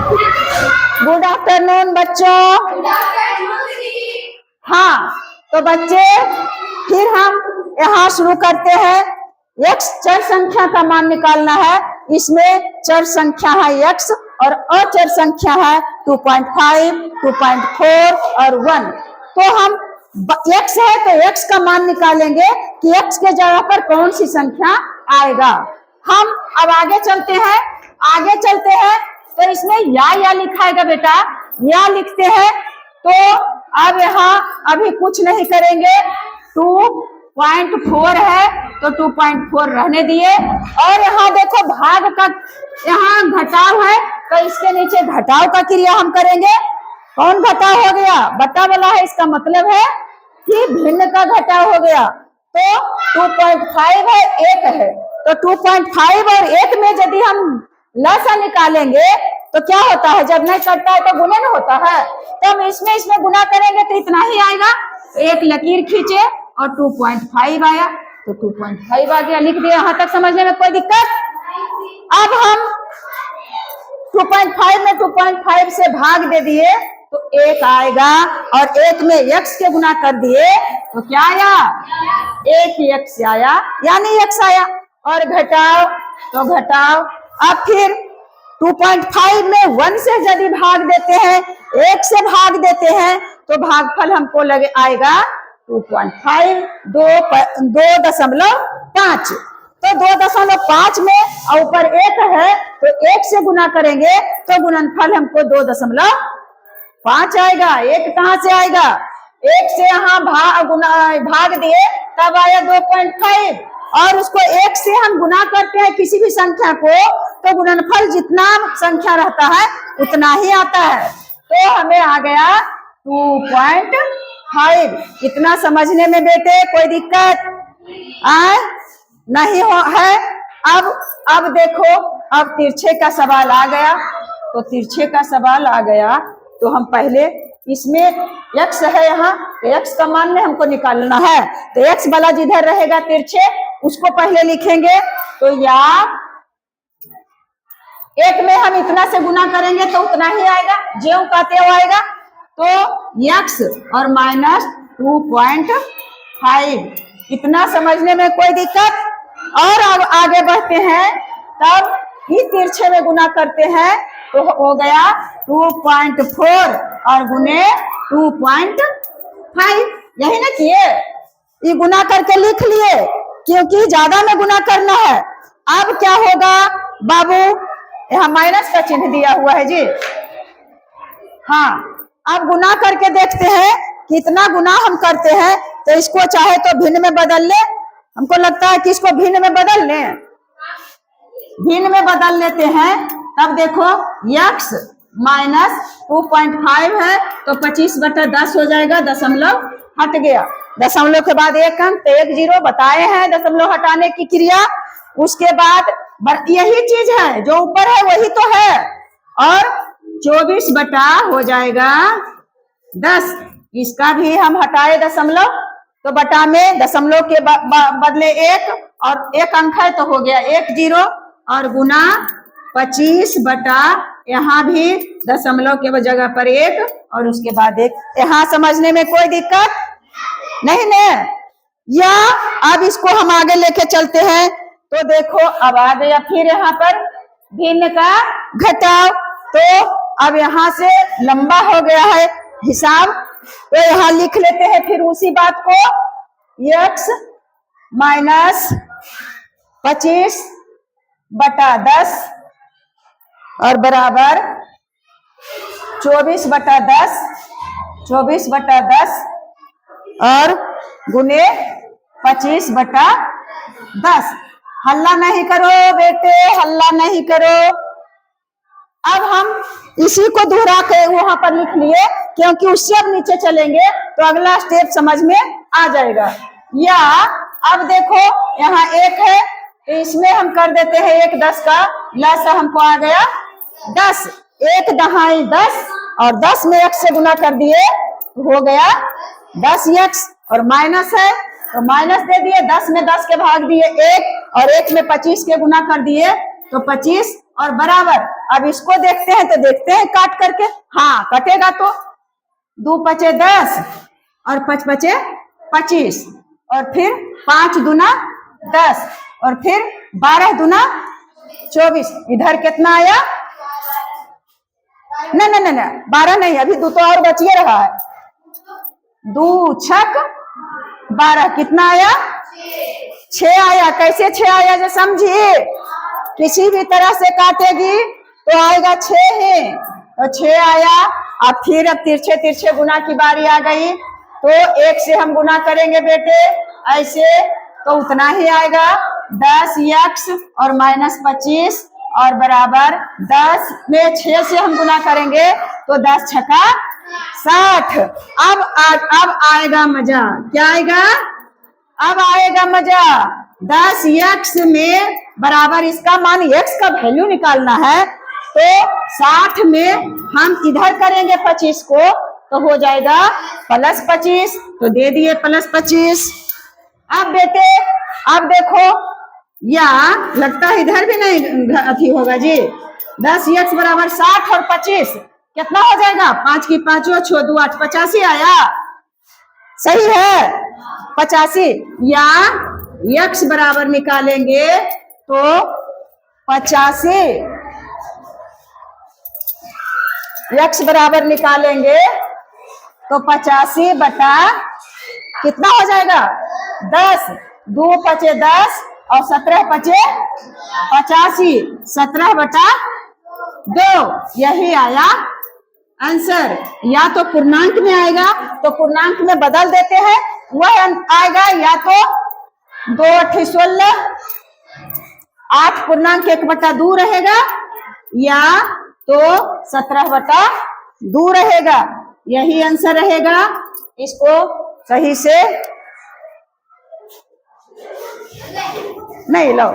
Good afternoon बच्चों। हाँ, तो बच्चे फिर हम यहाँ शुरू करते हैं। x चर संख्या का मान निकालना है। इसमें चर संख्या है x और अचर संख्या है 2.5, 2.4 और 1। तो हम x है तो x का मान निकालेंगे कि x के जगह पर कौन सी संख्या आएगा। हम अब आगे चलते हैं। तो इसमें या लिखाएगा बेटा, या लिखते हैं। तो अब यहाँ अभी कुछ नहीं करेंगे। 2.4 है तो 2.4 रहने दिए। और यहाँ देखो भाग का, यहाँ घटाव है तो इसके नीचे घटाव का क्रिया हम करेंगे। कौन घटाव हो गया? बटा वाला है, इसका मतलब है कि भिन्न का घटाव हो गया। तो 2.5 है, 1 है, तो 2.5 और 1 में यदि हम लसा निकालेंगे तो क्या होता है? जब नहीं करता है तो गुणन होता है। तो हम इसमें गुना करेंगे तो इतना ही आएगा। तो एक लकीर खींचे और 2.5 आया, तो 2.5 आ गया, लिख दिया। यहाँ तक समझने में कोई दिक्कत? अब हम 2.5 में 2.5 से भाग दे दिए तो 1 आएगा, और 1 में x के गुना कर दिए तो क्या आया? 1x आया, यानी x आया। और घटाव तो घटाव। अब फिर 2.5 में 1 से यदि भाग देते हैं, 1 से भाग देते हैं तो भागफल हमको लगे आएगा 2.5, 2.5। तो 2.5 में और ऊपर 1 है तो 1 से गुना करेंगे तो गुणनफल हमको 2.5 आएगा। 1 कहाँ से आएगा? 1 से यहाँ भाग दिए तब आया 2.5, और उसको 1 से हम गुना करते हैं किसी भी संख्या को तो गुणनफल जितना संख्या रहता है उतना ही आता है। तो हमें आ गया 2.5। इतना समझने में बेटे कोई दिक्कत नहीं है? अब देखो, अब तिरछे का सवाल आ गया। तो तिरछे का सवाल आ गया तो हम पहले इसमें x है यहाँ, तो x का मान में हमको निकालना है। तो x वाला जिधर रहेगा तिरछे उसको पहले लिखेंगे। तो या 1 में हम इतना से गुना करेंगे तो उतना ही आएगा, ज्यों का त्यों आएगा। तो x और माइनस 2.5, इतना समझने में कोई दिक्कत? और अब आगे बढ़ते हैं, तब ही तिरछे में गुना करते हैं तो हो गया 2.4 और गुने 2.5। यही ना किए? ये गुना करके लिख लिए क्योंकि ज्यादा में गुना करना है। अब क्या होगा बाबू? यहाँ माइनस का चिन्ह दिया हुआ है जी। हाँ, अब गुना करके देखते हैं कितना गुना हम करते हैं। तो इसको चाहे तो भिन्न में बदल ले। हमको लगता है कि इसको भिन्न में बदल ले, भिन्न में बदल लेते हैं। तब देखो x माइनस 2.5 है तो 25/10 हो जाएगा, दशमलव हट गया। दशमलव के बाद 1 अंक, तो 1 0 बताए हैं दशमलव हटाने की क्रिया। उसके बाद यही चीज है जो ऊपर है वही तो है, और 24 हो जाएगा 10। इसका भी हम हटाए दशमलव, तो बटा में दशमलव के बदले 1 और 1 अंक है तो हो गया 1 0, और गुना 25 यहाँ भी दशमलव के जगह पर 1 और उसके बाद 1। यहाँ समझने में कोई दिक्कत नहीं न? या अब इसको हम आगे लेके चलते हैं। तो देखो अब आ गया फिर यहाँ पर भिन्न का घटाव। तो अब यहाँ से लंबा हो गया है हिसाब, तो यहाँ लिख लेते हैं फिर उसी बात को। x माइनस 25/10 और बराबर 24/10 और गुने 25/10। हल्ला नहीं करो बेटे, हल्ला नहीं करो। अब हम इसी को दोहरा के वहां पर लिख लिए क्योंकि उससे अब नीचे चलेंगे तो अगला स्टेप समझ में आ जाएगा। या अब देखो यहाँ 1 है तो इसमें हम कर देते हैं 1 10 का लसा हमको आ गया 10। 1 दहाई 10 और 10 में 1 से गुना कर दिए तो हो गया 10x, और माइनस है तो माइनस दे दिए। 10 में 10 के भाग दिए 1 और 1 में 25 के गुना कर दिए तो 25, और बराबर। अब इसको देखते हैं, तो देखते हैं काट करके। हाँ कटेगा तो 2 पचे 10 और 5 पचे 25 और फिर 5 दूना 10 और फिर 12 दूना 24। इधर कितना आया? नहीं 12 नहीं, अभी 2 तो और बचिए रहा है। 2 छक 12 कितना आया? 6 आया। कैसे 6 आया जो समझिए, किसी भी तरह से काटेगी तो आएगा 6 ही, तो 6 आया। अब फिर अब तिरछे तिरछे गुना की बारी आ गई, तो 1 से हम गुना करेंगे बेटे ऐसे, तो उतना ही आएगा 10 x और -25 और बराबर 10 में 6 से हम गुना करेंगे तो 10 छका 60। अब आएगा मजा। क्या आएगा? अब आएगा मजा। 10 x में बराबर इसका मान x का वैल्यू निकालना है, तो 60 में हम इधर करेंगे 25 को, तो हो जाएगा +25, तो दे दिए +25। अब बेटे अब देखो, या लगता है इधर भी नहीं अथी होगा जी। 10 x बराबर 60 और 25 कितना हो जाएगा? 5 की 5 6 2 8 85 आया। सही है 85। या x बराबर निकालेंगे तो 85, x बराबर निकालेंगे तो 85 बटा कितना हो जाएगा? 10। 2 पचे 10 और 17 पचे 85, 17 बटा 2। यही आया आंसर। या तो पूर्णांक में आएगा तो पूर्णांक में बदल देते हैं, वह आएगा या तो 2 8 16 8 पूर्णांक 1/2 रहेगा, या तो 17 बटा 2 रहेगा। यही आंसर रहेगा। इसको सही से नहीं लो।